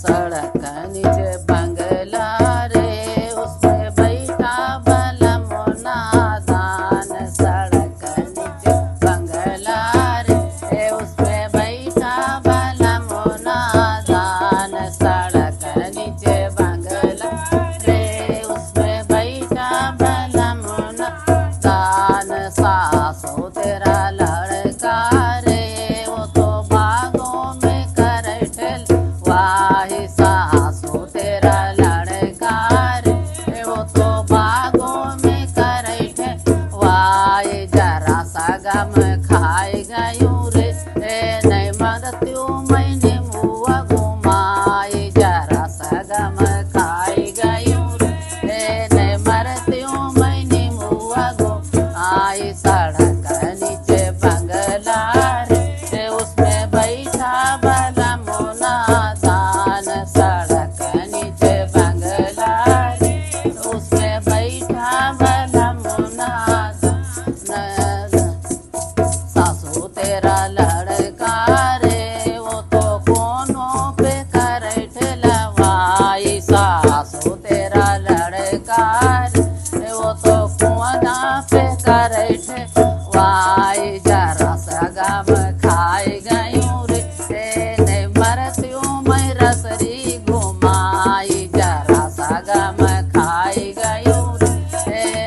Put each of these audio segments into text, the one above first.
सड़क नीचे बंगला रे उसमें बैठा भला मोना दान। सड़क नीचे बंगला रे उसमें बैठा भला मोना दान। सड़क नीचे बंगला रे उसमें बैठा भला मोना दान। सासू तेरा लड़का रे वो तो बागों में करे ठेल वाही। सासू तेरा लड़का रे वो तो बागों में करे ठेल वाही। जरा सा गम खाई गयूं रे नहीं मदत्यूं मैंने मुआ घुमाई। जरा सा गम खाई गयूं रे नहीं मरत्यूं मैंने मुआ घुमाई। सड़क नीचे बंगला रे उसमें बैठा भला मोना दान। सड़क नीचे बंगला रे उसमें बैठा भला मोना दान। सासू तेरा लड़का रे वो तो कोनों पे करे ठेलवाई। सासू तेरा लड़का रे वो तो कुआना पे करे ठेलवाई। जरा सा गम खाई गयूं रे नहीं मरत्यूं मैं रसरी घुमाई। जरा सा गम खाई गयूं रे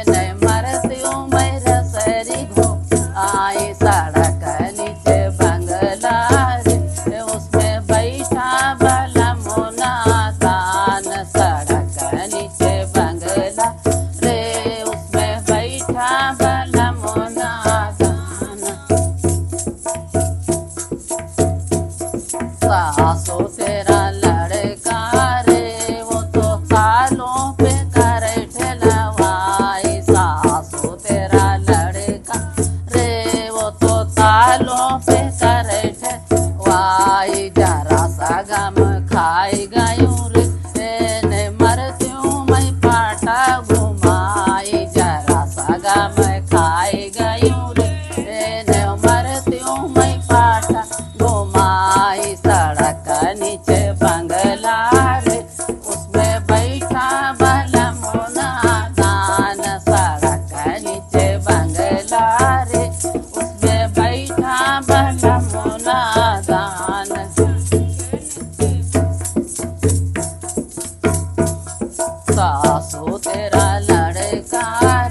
नहीं मरत्यूं मैं रसरी घुमाई। सड़क नीचे बंगला रे उसमें बैठा भला मोना दान। सड़क नीचे बंगला रे उसमें बैठा भला मोना दान। सासू तेरा लड़का रे वो तो तालों पे करे ठेलवाई। सासू तेरा लड़का रे वो तो तालों पे करे ठेलवाई। जरा सा गम खाई गयूं रे नहीं मरत्यूं मैं पाटा घुमाई। जरा सा गम खाई गयूं रे नहीं मरत्यूं मैं पाटा घुमाई। सड़क नीचे बंगला रे उसमें बैठा भला मोना दान। सड़क नीचे बंगला रे उसमें बैठा भला मोना दान। सासू तेरा लड़का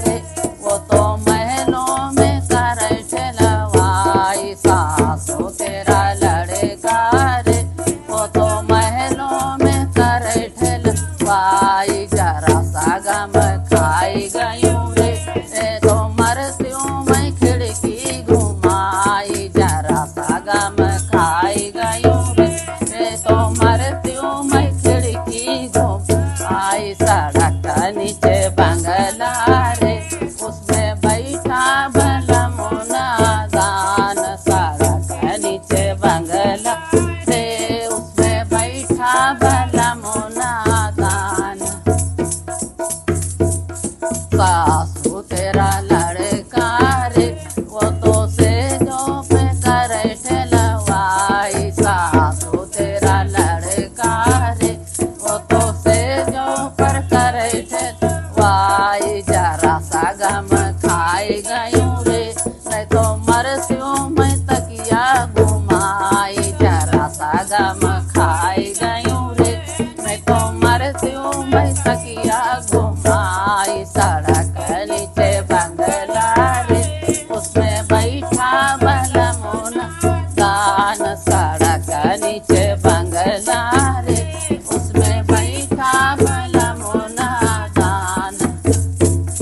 रे वो तो महलों में करे ठेलवाई। सासू तेरा लड़का रे वो तो महलों में करे ठेलवाई। जरा सा गम खाई गयूं रे तो मरत्यूं मैं खिड़की घुमाई। जरा सा गम खाई गयूं रे तो मरत्यूं मैं खिड़की घुमाई। सड़क नीचे बंगला रे उसमें बैठा भला मोना दान। सड़क नीचे बंगला रे उसमें बैठा भला